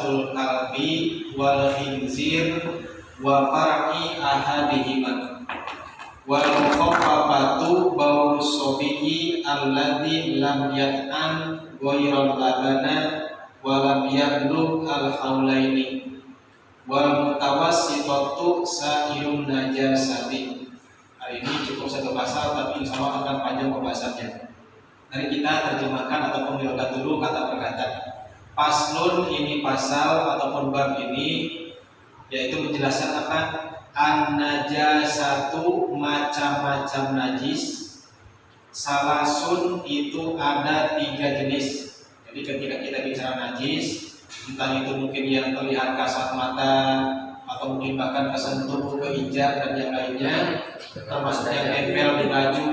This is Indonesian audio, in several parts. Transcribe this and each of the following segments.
najasatul kalbi wal khinzir wa far'i ahadihima wal mukhaffafatu baul sobihi alladhi lam yat'an ghairal labana wa lam yablugh al haulaini wal mutawassitatu sa'irun najasati. Hari ini cukup satu pasal, tapi insya Allah akan panjang pembahasannya. Mari kita terjemahkan ataupun dilihat dulu kata per kata. Paslun ini pasal ataupun bab ini yaitu menjelaskan apa? An-najasatu macam-macam najis. Salasun itu ada 3 jenis. Jadi ketika kita bicara najis, entah itu mungkin yang terlihat kasat mata atau mungkin bahkan kesentuh, keinjak dan yang lainnya, termasuk yang nempel di baju,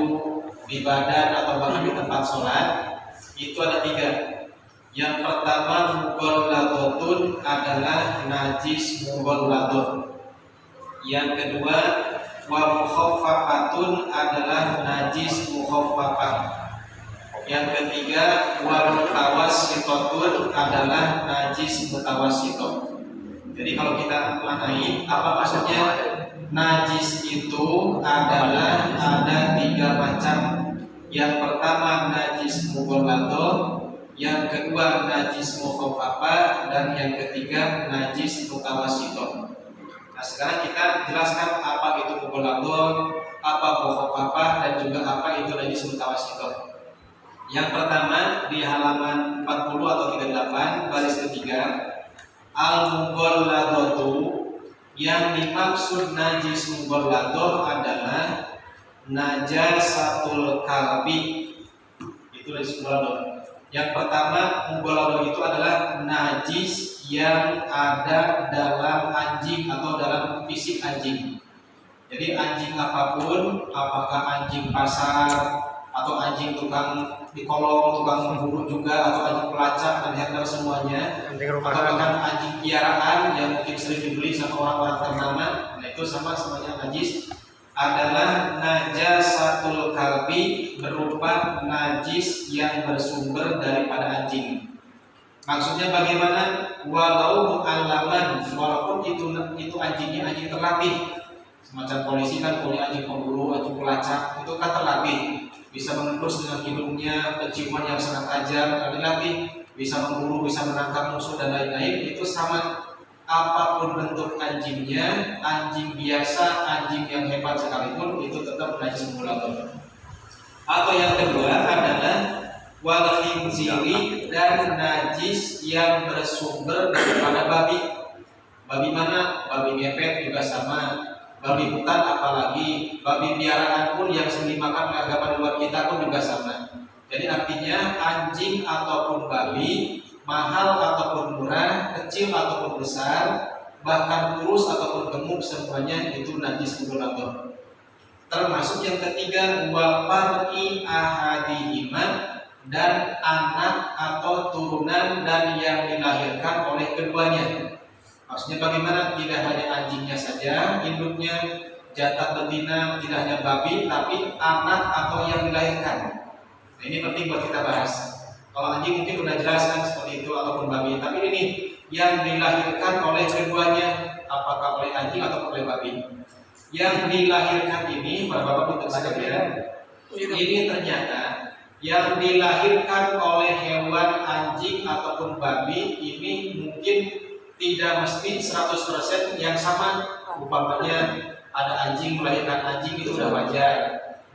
di badan atau bahkan di tempat sholat, itu ada 3. Yang pertama mughalladhatun adalah najis mughalladhah. Yang kedua wa mukhaffafatun adalah najis mukhaffafah. Yang ketiga wa mutawassitatun adalah najis mutawassithah. Jadi kalau kita maknai apa maksudnya? Najis itu adalah ada 3 macam. Yang pertama najis mughalladhah, yang kedua najis mukhaffafah, dan yang ketiga najis mutawassithah. Nah, sekarang kita jelaskan apa itu mughalladhah, apa mukhaffafah, dan juga apa itu najis mutawassithah. Yang pertama di halaman 40 atau 38 baris ketiga, al-mughalladhatu, yang dimaksud najis mughalladhah adalah najasatul kalbi. Itu najis mughalladhah. Yang pertama mughalladhah itu adalah najis yang ada dalam anjing atau dalam fisik anjing. Jadi anjing apapun, apakah anjing pasar atau anjing tukang di kolong, tukang memburu juga, atau anjing pelacak dan handler semuanya, atau bahkan anjing piaraan yang mungkin sering dibeli sama orang-orang ternama, nah itu semuanya najis, adalah najasatul kalbi, berupa najis yang bersumber daripada anjing. Maksudnya bagaimana? Walau mu'allaman, walaupun itu anjingnya anjing terlatih, semacam polisi kan punya anjing pemburu, anjing pelacak, itu kan terlatih, bisa menembus dengan hidungnya, penciuman yang sangat tajam, dilatih, bisa memburu, bisa menangkap musuh dan lain-lain. Itu sama, apapun bentuk anjingnya, anjing biasa, anjing yang hebat sekalipun, itu tetap najis mughalladhah. Atau yang kedua adalah wal khinziri, dan najis yang bersumber daripada babi. Babi mana? Babi ngepet juga sama. Babi hutan apalagi, babi piaraan pun yang sering dimakan oleh agama luar kita pun juga sama. Jadi artinya anjing ataupun babi, mahal ataupun murah, kecil ataupun besar, bahkan kurus ataupun gemuk, semuanya itu najis mughalladhah. Termasuk yang ketiga wal far'i ahadihima, dan anak atau turunan dan yang dilahirkan oleh keduanya. Maksudnya bagaimana? Tidak hanya anjingnya saja, induknya, jantan betina, tidak hanya babi, tapi anak atau yang dilahirkan. Nah, ini penting buat kita bahas. Kalau anjing mungkin sudah jelaskan seperti itu ataupun babi, tapi ini yang dilahirkan oleh keduanya, apakah oleh anjing atau oleh babi. Yang dilahirkan ini, para bapak sekalian, ini ternyata yang dilahirkan oleh hewan anjing ataupun babi ini mungkin tidak mesti 100% yang sama. Umpamanya ada anjing melahirkan anjing, itu sudah wajar.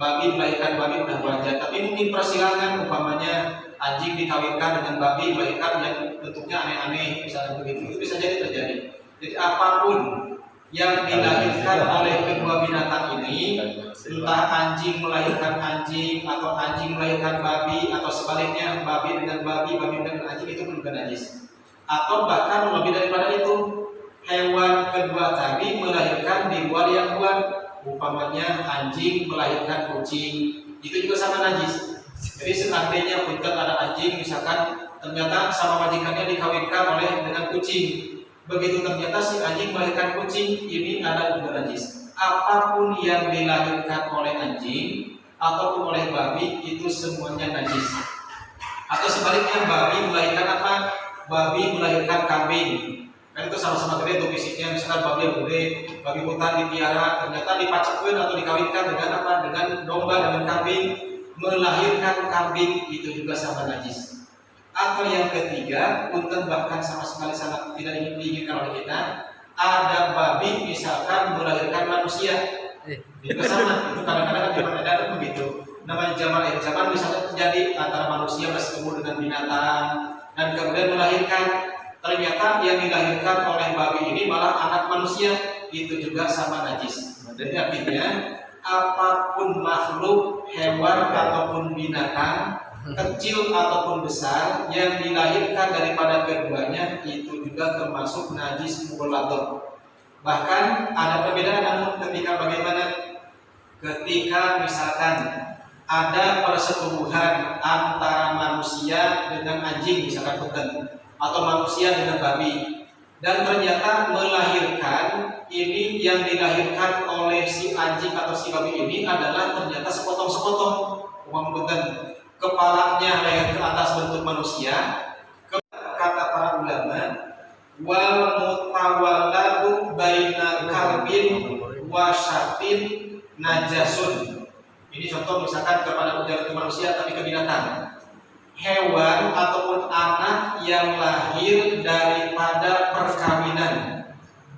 Babi melahirkan babi sudah wajar. Tapi mungkin persilangan, umpamanya anjing dikawinkan dengan babi melahirkan yang bentuknya aneh-aneh, misalnya begitu, itu bisa jadi terjadi. Jadi apapun yang dilahirkan oleh kedua binatang ini, entah anjing melahirkan anjing atau anjing melahirkan babi, atau sebaliknya babi dengan babi, babi dengan anjing, itu pun juga najis. Atau bahkan lebih daripada itu, hewan kedua tadi melahirkan di luar yang buat, umpamanya anjing melahirkan kucing, itu juga sama najis. Jadi seandainya punten ada anjing, misalkan ternyata sama majikannya dikawinkan oleh dengan kucing, begitu ternyata si anjing melahirkan kucing, ini ada juga najis. Apapun yang dilahirkan oleh anjing ataupun oleh babi, itu semuanya najis. Atau sebaliknya, babi melahirkan apa? babi melahirkan kambing, kan itu sama-sama gede tuh fisiknya. Misalkan babi yang gede, babi hutan dipiara, ternyata dipacakuin atau dikawinkan dengan apa? Dengan domba, dengan kambing, melahirkan kambing, itu juga sama najis. Atau yang ketiga, punten bahkan sama sekali sangat tidak diinginkan oleh kita, ada babi misalkan melahirkan manusia, itu sama. Itu kadang-kadang di mana ada begitu. Namanya zaman misalnya terjadi antara manusia bertemu dengan binatang dan kemudian melahirkan, ternyata yang dilahirkan oleh babi ini malah anak manusia, itu juga sama najis. Jadi artinya apapun makhluk, hewan ataupun binatang, kecil ataupun besar, yang dilahirkan daripada keduanya itu juga termasuk najis mughalladh. Bahkan ada perbedaan namun ketika bagaimana? Ketika misalkan ada persetubuhan antara manusia dengan anjing misalkan atau manusia dengan babi, dan ternyata melahirkan, ini yang dilahirkan oleh si anjing atau si babi ini adalah ternyata sepotong-sepotong, kepalanya leher ke atas bentuk manusia. Kata para ulama, wal mutawalladu baina kalbin wa syatin najasun. Ini contoh misalkan kepada ujar ke manusia tapi ke binatang. Hewan ataupun anak yang lahir daripada perkawinan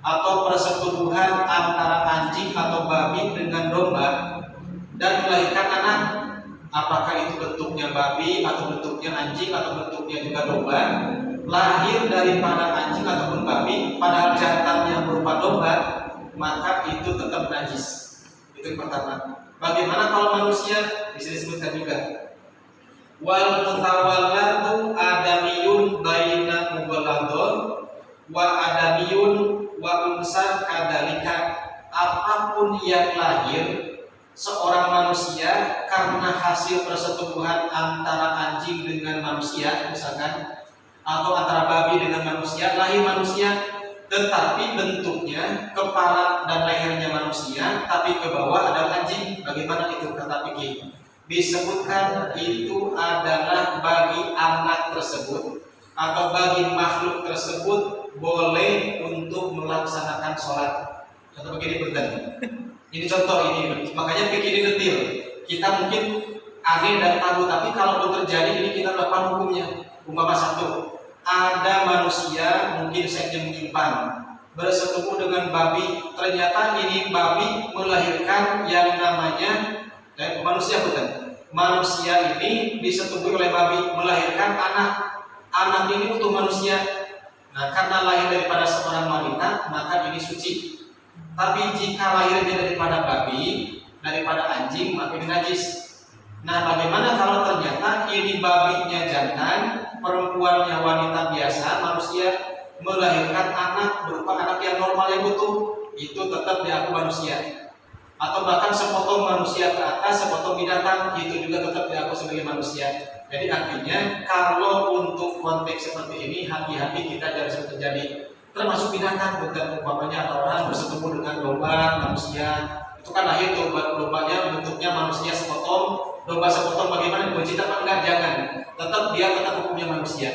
atau persetubuhan antara anjing atau babi dengan domba dan melahirkan anak, apakah itu bentuknya babi atau bentuknya anjing atau bentuknya juga domba, lahir daripada anjing ataupun babi padahal jantannya berupa domba, maka itu tetap najis. Itu yang pertama. Bagaimana kalau manusia? Bisa disebutkan juga wal mutawalladu adamiyun baina mughalladh wa adamiyun wa unsa kadzalika. Apapun yang lahir seorang manusia karena hasil persetubuhan antara anjing dengan manusia misalkan, atau antara babi dengan manusia, lahir manusia tetapi bentuknya kepala dan lehernya manusia tapi ke bawah ada anjing. Bagaimana itu kata fikih? Disebutkan itu adalah bagi anak tersebut atau bagi makhluk tersebut boleh untuk melaksanakan sholat. Contoh begini betul. Ini contoh ini, makanya fikih ini detail. Kita mungkin aneh dan tabu, tapi kalau terjadi ini kita dapat hukumnya. Umpama satu, ada manusia mungkin sekjen menyimpan bersetubuh dengan babi, ternyata ini babi melahirkan yang namanya manusia bukan? Manusia ini disetubuhi oleh babi melahirkan anak. Anak ini untuk manusia. Nah, karena lahir daripada seorang wanita, maka ini suci. Tapi jika lahirnya daripada babi, daripada anjing, maka ini najis. Nah, bagaimana kalau ternyata ini babinya jantan, perempuannya wanita biasa, manusia, melahirkan anak berupa anak yang normal yang utuh, itu tetap diaku manusia. Atau bahkan sepotong manusia ke atas, sepotong binatang, itu juga tetap diaku sebagai manusia. Jadi artinya kalau untuk konteks seperti ini hati-hati kita jangan sampai terjadi. Termasuk binatang, bukan umpamanya ada orang bersetubuh dengan domba manusia, itu kan lahir dombanya bentuknya manusia sepotong, domba sepotong, bagaimana dibenci apa enggak? Jangan. Tetap hukumnya manusia.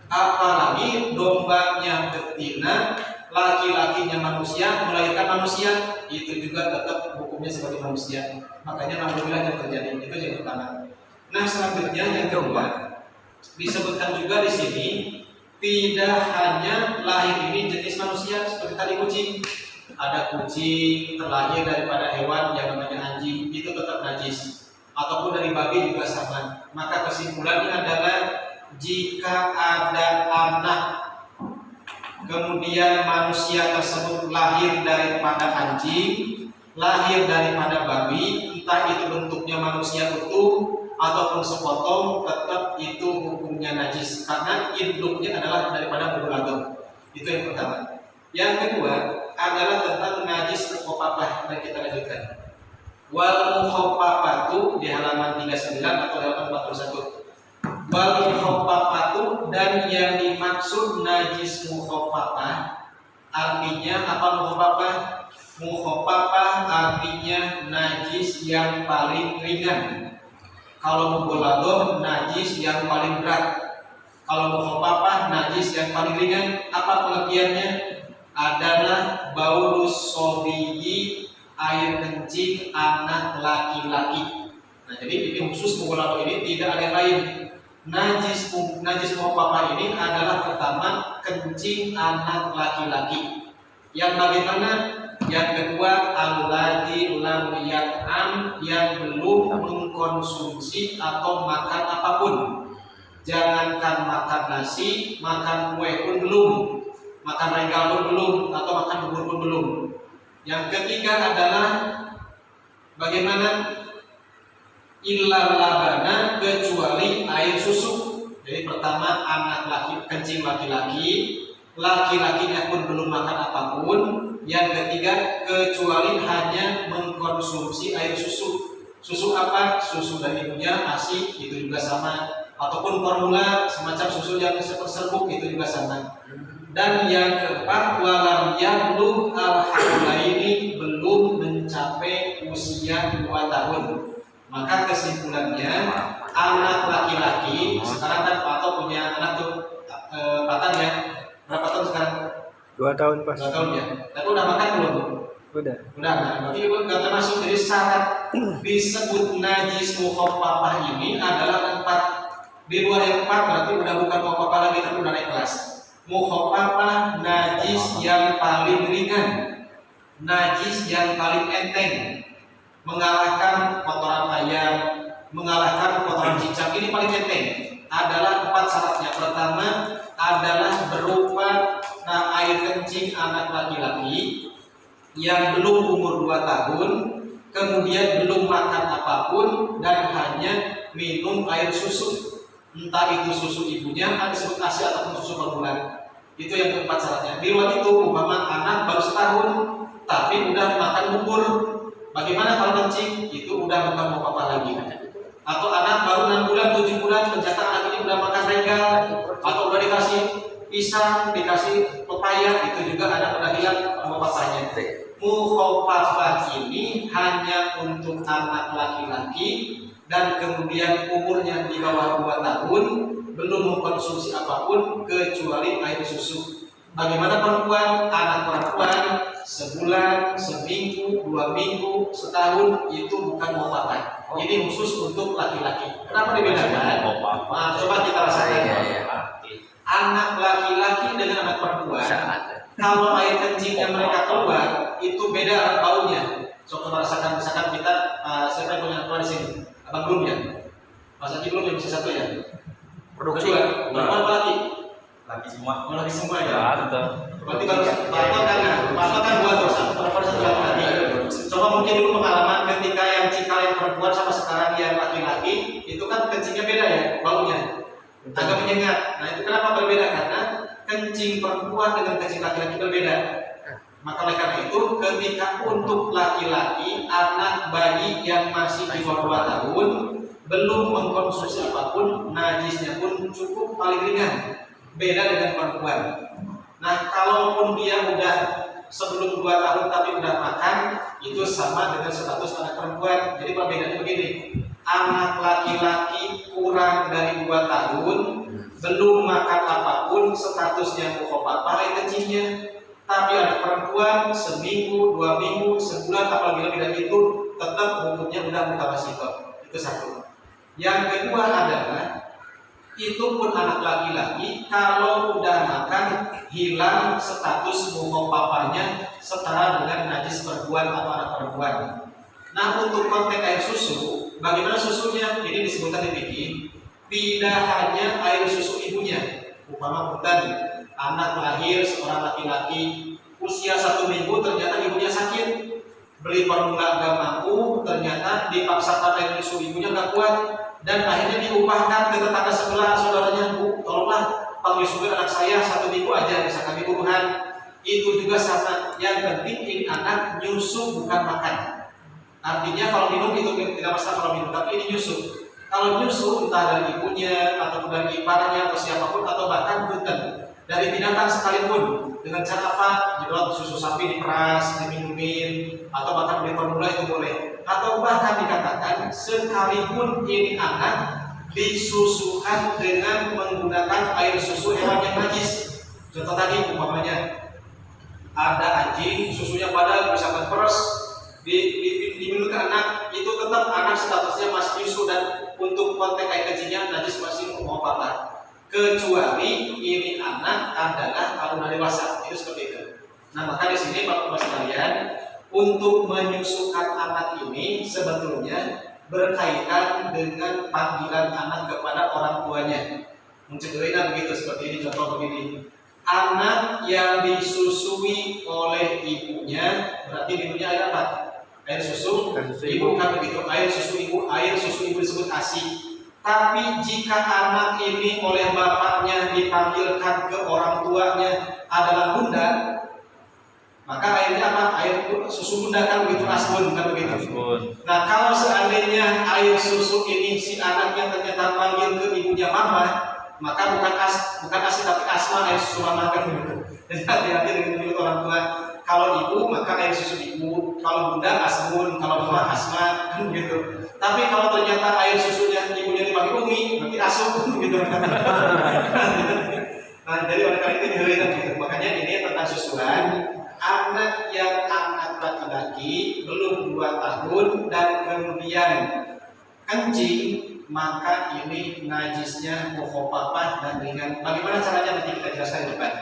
Apalagi dombanya betina, laki-lakinya manusia, melahirkan manusia, itu juga tetap hukumnya sebagai manusia. Makanya alhamdulillah yang terjadi itu yang pertama. Nah, selanjutnya yang kedua disebutkan juga di sini tidak hanya lahir ini jenis manusia seperti tadi kucing. Ada kucing terlahir daripada hewan yang namanya anjing, itu tetap najis. Ataupun dari babi juga sama. Maka kesimpulannya adalah jika ada anak kemudian manusia tersebut lahir daripada anjing, lahir daripada babi, entah itu bentuknya manusia utuh ataupun sepotong, tetap itu hukumnya najis karena induknya adalah daripada mughalladh. Itu yang pertama. Yang kedua adalah tentang najis mukhafafah. Mari kita lanjutkan. Wal mukhafafatu di halaman 39 atau halaman 41. Wal mukhafafatu, dan yang dimaksud najis mukhafafah artinya apa? Mukhafafah artinya najis yang paling ringan. Kalau mughalladh najis yang paling berat. Kalau mukhafafah najis najis yang paling ringan. Apa pengertiannya? Adalah baulus sobiyi, air kencing anak laki-laki. Nah, jadi ini khusus mughalladhah ini tidak ada yang lain. Najis mukhafafah ini adalah pertama kencing anak laki-laki. Yang bagaimana? Yang kedua alladzi lam yat'am, yang belum mengkonsumsi atau makan apapun. Jangankan makan nasi, makan kue pun belum, makan regal pun belum, atau makan bubur pun belum. Yang ketiga adalah bagaimana? Illal labana, kecuali air susu. Jadi pertama anak laki, kencing laki-laki, laki-lakinya pun belum makan apapun. Yang ketiga kecuali hanya mengkonsumsi air susu. Susu apa? Susu dari ibunya, ASI, itu juga sama. Ataupun formula semacam susu yang serbuk, itu juga sama. Dan yang keempat, walam yablugh al-haulaini, belum mencapai usia 2 tahun. Maka kesimpulannya anak laki-laki sekarang kan Pato punya anak tuh Patan ya, berapa tahun sekarang? 2 tahun pas. 2 tahun ya. Tapi udah makan belum? Udah. Nah, berarti nggak termasuk. Jadi syarat disebut najis mukhafafah ini adalah 4. Di luar yang 4 berarti udah bukan mukhafafah lagi, tapi udah naik kelas. Mukhafafah najis yang paling ringan, najis yang paling enteng, mengalahkan kotoran ayam, mengalahkan kotoran cicak. Ini paling enteng. Adalah 4 syaratnya. Pertama adalah berupa air kencing anak laki-laki yang belum umur 2 tahun, kemudian belum makan apapun dan hanya minum air susu. Entah itu susu ibunya, ada disebut ASI ataupun susu formula. Itu yang keempat syaratnya. Di luar itu, umpama anak baru setahun tapi udah makan bubur, bagaimana kalau kencing? Itu udah bukan mukhafafah lagi. Atau anak baru 6 bulan, 7 bulan, ternyata anak ini udah makan regal, atau udah dikasih pisang, dikasih pepaya, itu juga anak udah hilang mukhafafahnya. Mukhafafah ini hanya untuk anak laki-laki dan kemudian umurnya di bawah 2 tahun, belum mengkonsumsi apapun kecuali air susu. Bagaimana perempuan? Anak perempuan sebulan, seminggu, 2 minggu, setahun itu bukan mukhafafah. Ini khusus untuk laki-laki. Kenapa dibedakan? Nah, coba kita rasakan. Anak laki-laki dengan anak perempuan, kalau air kencingnya mereka keluar itu beda baunya. Coba merasakan, misalkan kita siapa yang punya anak di sini? Abang belum ya? Mas Aki belum ya, bisa satu ya? Kedua, perempuan apa laki? Laki semua. Laki semua ya? Berarti baru Bapak kan 2 dosa, perempuan 1 laki-laki. Coba mungkin dulu pengalaman ketika yang cikal yang perempuan sama sekarang yang laki-laki, itu kan kencingnya beda ya, baunya agak menyengat. Nah itu kenapa berbeda? Karena kencing perempuan dengan kencing laki-laki berbeda. Maka oleh karena itu ketika untuk laki-laki, anak bayi yang masih di bawah 2 tahun belum mengkonsumsi apapun, najisnya pun cukup paling ringan, beda dengan perempuan. Nah kalaupun dia udah sebelum 2 tahun tapi udah makan, itu sama dengan status anak perempuan. Jadi perbedaannya begini, anak laki-laki kurang dari 2 tahun belum makan apapun, statusnya mukhafafah air kencingnya. Tapi anak perempuan seminggu, 2 minggu, sebulan, apalagi lebih dari itu, tetap hukumnya udah mutawasithah. Itu satu. Yang kedua adalah itu pun anak laki-laki kalau udah makan hilang status mukhafafahnya setara dengan najis perempuan atau anak perempuan. Nah untuk konteks air susu, bagaimana susunya? Ini disebutkan di fikih, tidak hanya air susu ibunya. Umpama punten, anak lahir seorang laki-laki usia 1 minggu, ternyata ibunya sakit, beli formula nggak mampu, ternyata dipaksakan air susu ibunya nggak kuat, dan akhirnya diupahkan ke tetangga sebelah saudaranya, Bu, tolonglah panggil supir anak saya 1 minggu aja, bisa kami buruhan. Itu juga sama. Yang penting ini anak nyusu bukan makan. Artinya kalau minum itu tidak masalah kalau minum, tapi ini nyusu. Kalau nyusu entah dari ibunya ataupun dari iparnya atau siapapun, atau bahkan punten dari binatang sekalipun, dengan cara apa? Jelas susu sapi diperas, diminumin, atau bahkan beli formula itu boleh. Atau bahkan dikatakan sekalipun ini anak disusukan dengan menggunakan air susu hewan yang najis, Contoh tadi umpamanya ada anjing susunya padahal misalkan peres dimiliki anak, itu tetap anak statusnya masih nyusu dan untuk konteks air kencingnya najis masih mau apa, kecuali ini anak adalah kalau dewasa, itu seperti itu. Nah maka di sini Bapak-Bapak sekalian, untuk menyusukan anak ini sebetulnya berkaitan dengan panggilan anak kepada orang tuanya. Mencegahnya begitu, seperti ini contoh begini. Anak yang disusui oleh ibunya, berarti ibunya air apa? Air susu ibu, kan begitu. Air susu ibu disebut ASI. Tapi jika anak ini oleh bapaknya dipanggilkan ke orang tuanya adalah bunda, maka airnya apa? Air susu bunda, kan begitu, asbun, kan begitu. Nah kalau seandainya air susu ini si anaknya ternyata panggil ke ibunya mama, maka bukan ASI tapi asma, air susu mama, kan begitu. Jadi hati-hati dengan menyebut orang tua. Kalau ibu maka air susu ibu, kalau bunda asbun, kalau mama asma, kan begitu. Tapi kalau ternyata air susunya ibunya dipanggil umi, berarti asuh, gitu. Nah jadi oleh karena itu dihilangkan gitu. Makanya ini tentang susuan. Anak yang anak laki-laki belum 2 tahun dan kemudian kencing, maka ini najisnya mukhafafah dan ringan. Bagaimana caranya nanti kita jelaskan di depan.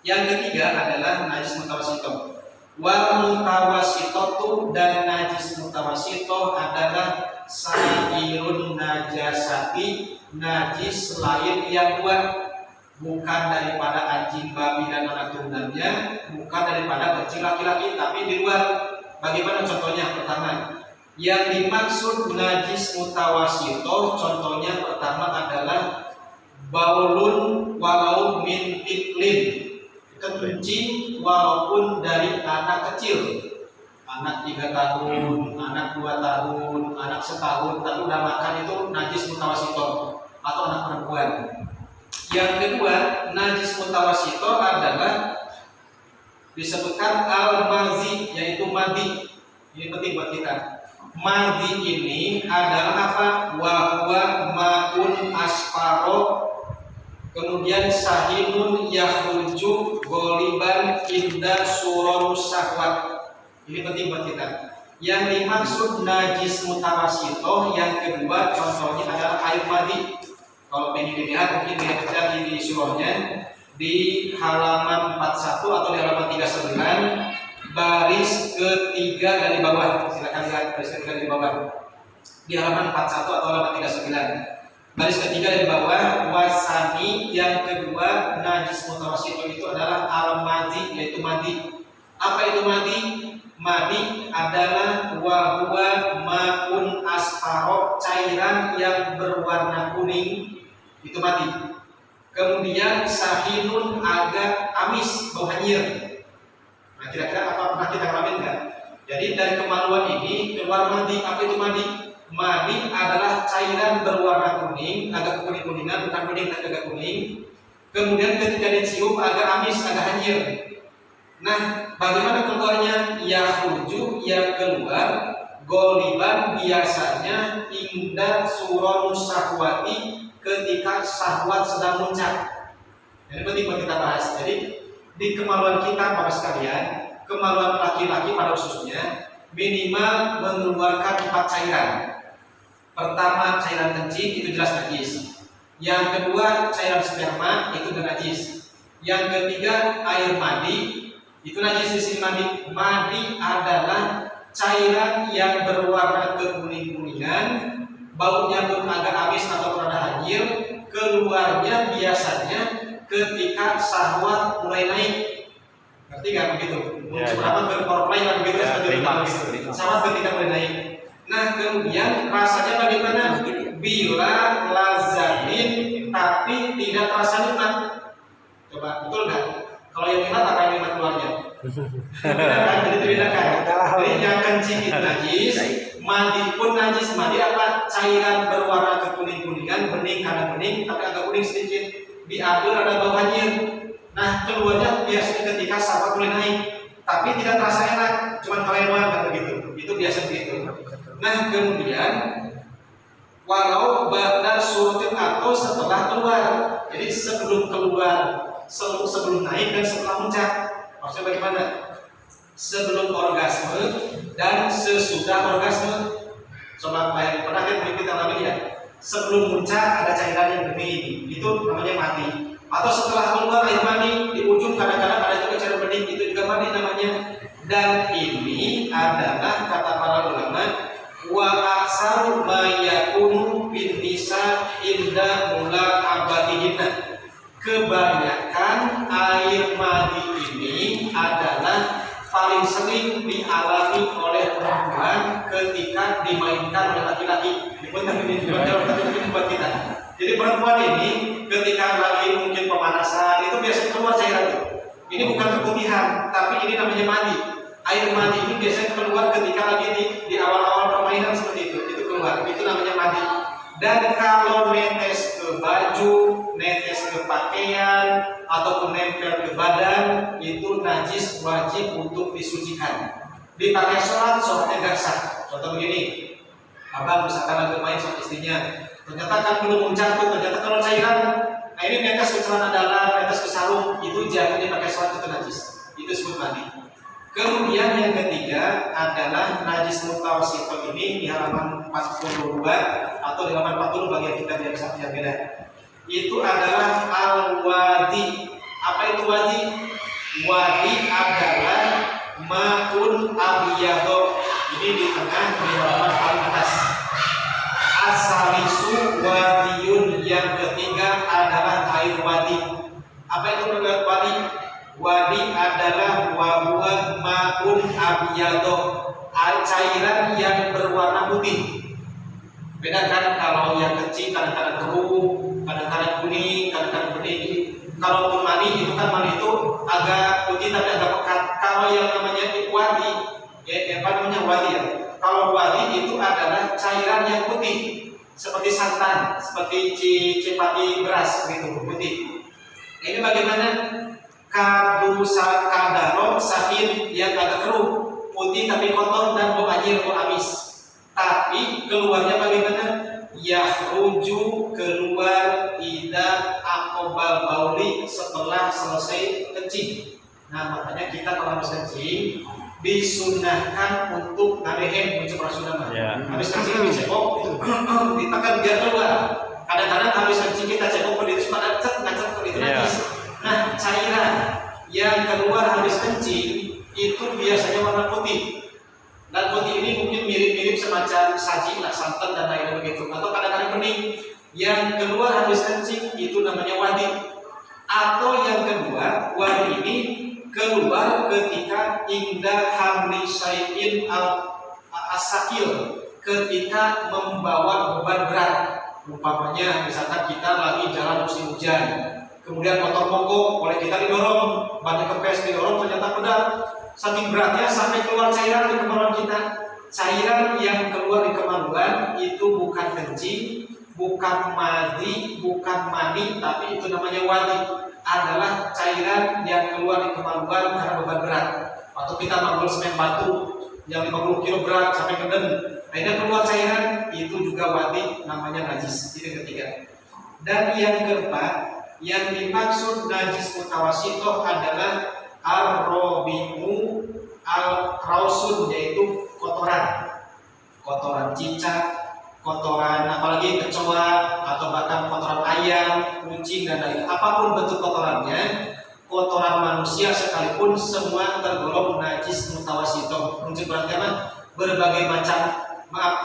Yang ketiga adalah najis mutawasito. Wal mutawasitotu, dan najis mutawasito adalah sairun najasati, najis lain yang dua, bukan daripada anjing, babi dan anak turunannya, bukan daripada kecil laki-laki, tapi di luar. Bagaimana contohnya? Pertama, yang dimaksud najis mutawasito, contohnya pertama adalah baulun walau min tiklin, kencing walaupun dari anak kecil, anak 3 tahun, anak 2 tahun, anak setahun, tapi udah makan, itu najis mutawasito, atau anak perempuan. Yang kedua, najis mutawasito adalah disebutkan al-mazi, yaitu madi. Ini penting buat kita. Madi ini adalah apa? Wahwa ma'un asfaro, kemudian sahinun yahruju goliban inda suron sahwat. Ini penting buat kita. Yang dimaksud najis mutawasito yang kedua contohnya adalah air madi. Kalau ingin dilihat mungkin dilihat di surahnya di halaman 41 atau di halaman 39 baris ketiga dari bawah. Silakan lihat baris ketiga dari bawah. Di halaman 41 atau halaman 39. Baris ketiga dari bawah, wasani yang kedua najis mutawasito itu adalah al-madi, yaitu madi. Apa itu madi? Madi adalah wahwa ma'un asfaro, cairan yang berwarna kuning, itu madi. Kemudian sahinun, agak amis, bau hanyir. Nah kira-kira apa pernah kita alami enggak? Jadi dari kemaluan ini keluar madi. Apa itu madi? Madi adalah cairan berwarna kuning, agak kuning-kuningan, bukan kuning tapi agak kuning. Kemudian ketika dicium agak amis, agak hanyir. Nah, bagaimana keluarnya? Yahruju, yang keluar goliban, biasanya indah suron sahwati, ketika sahwat sedang muncak. Jadi penting buat kita bahas. Jadi di kemaluan kita Bapak sekalian, kemaluan laki-laki pada khususnya minimal mengeluarkan 4 cairan. Pertama cairan kencing, itu jelas najis. Yang kedua cairan sperma, itu najis. Yang ketiga air madi, itu najis. Di sini madi adalah cairan yang berwarna kekuning-kuningan, baunya pun agak amis atau rada hanyir, keluarnya biasanya ketika sahwat mulai naik. Ngerti nggak begitu? Berapa berkorplay lah begitu seperti itu. Sahwat ketika mulai naik. Nah kemudian rasanya bagaimana? Bila lazatin, tapi tidak terasa nikmat. Coba betul nggak? Kalau yang nikmat apa yang nikmat keluarnya? Jadi dibedakan. Jadi yang kencing itu najis, mandi pun najis. Mandi apa? Cairan berwarna kekuning-kuningan, bening karena bening, tapi agak kuning sedikit. Diambil ada bau hanyir. Nah keluarnya biasanya ketika sahwat mulai naik, tapi tidak terasa enak, cuma kalian doang kan begitu. Itu biasa begitu. Nah kemudian walau ba'da surutin atau setelah keluar. Jadi sebelum keluar, sebelum naik dan setelah puncak. Maksudnya bagaimana? Sebelum orgasme dan sesudah orgasme. Coba bayangkan, pernah kan kita alami ya? Sebelum puncak ada cairan yang bening, itu namanya mati. Atau setelah keluar air mani, di ujung kadang-kadang ada juga cairan bening, itu juga mati namanya. Dan ini adalah kata para ulama, wa aksaru ma yakunu bin nisa inda mula abadihinna. Kebanyakan air mani ini adalah paling sering dialami oleh perempuan ketika dimainkan oleh laki-laki. Ini buat kita. Jadi perempuan ini ketika lagi mungkin pemanasan itu biasanya keluar cairan itu. Ini bukan keputihan, tapi ini namanya mani. Air mani ini biasanya keluar ketika lagi di awal-awal permainan seperti itu keluar. Itu namanya mani. Dan kalau netes ke baju, netes ke pakaian, ataupun nempel ke badan, itu najis wajib untuk disucikan. Dipakai sholatnya gak sah. Contoh begini, abang misalkan lagi main sama istrinya, ternyata kan belum menjatuh, ternyata kalau cairan, nah ini netes ke celana dalam, netes ke sarung, itu jangan dipakai sholat, itu najis. Itu disebut mandi. Kemudian yang ketiga adalah najis mutawasito, ini di halaman 42 atau di halaman 40 bagi kita yang beda. Itu adalah al-wadi. Apa itu wadi? Wadi adalah ma'un abiyado. Ini di tengah di halaman paling atas. Asalisu wadiyun, yang ketiga adalah air wadi. Apa itu wadi? Wadi adalah wabuat ma'un abiyado, cairan yang berwarna putih. Beda kan kalau yang kecil kadang-kadang keruh, kadang-kadang kuning, kadang-kadang bening. Kalau mani itu kan mani itu agak putih tapi agak pekat. Kalau yang namanya wadi, apa namanya wadi ya? Kalau wadi itu adalah cairan yang putih, seperti santan, seperti cipati beras gitu, putih. Ini bagaimana? Kadaro sahin, yang agak keruh, putih tapi kotor dan bau anjir, bau amis. Tapi keluarnya bagaimana? Yahruju, keluar ida akobal bauli, setelah selesai kencing. Nah makanya kita kalau habis kencing disunahkan untuk ngadehem, mencegah sunah. Habis kencing dicekok, ditekan biar keluar. Kadang-kadang habis kencing kita cekok berdiri suka ngacet itu najis. Nah cairan yang keluar habis kencing itu biasanya warna putih. Dan putih ini mungkin mirip-mirip semacam saji, santan dan lain begitu. Atau kadang-kadang bening. Yang keluar habis kencing itu namanya wadi. Atau yang kedua, wadi ini keluar ketika indah hamli syai'in al-asakil, ketika membawa beban berat. Umpamanya misalkan kita lagi jalan musim hujan, kemudian motor mogok, oleh kita didorong, banyak kempes didorong, ternyata berat. Saking beratnya sampai keluar cairan di kemaluan kita. Cairan yang keluar di kemaluan itu bukan kencing, bukan madi, bukan mani, tapi itu namanya wadi. Adalah cairan yang keluar di kemaluan karena beban berat. Atau kita manggul semen batu yang 50 kg berat sampai ke den, akhirnya keluar cairan, itu juga wadi, namanya najis. Itu ketiga. Dan yang keempat, yang dimaksud najis mutawasitoh adalah ar-robimu al-rausun, yaitu kotoran cicak, kotoran apalagi kecoa, atau bahkan kotoran ayam, kucing dan lain. Apapun bentuk kotorannya, kotoran manusia sekalipun semua tergolong najis mutawasitoh. Untuk berarti apa? Berbagai macam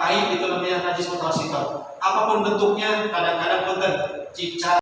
aib itu namanya najis mutawasitoh. Apapun bentuknya, kadang-kadang punten cicak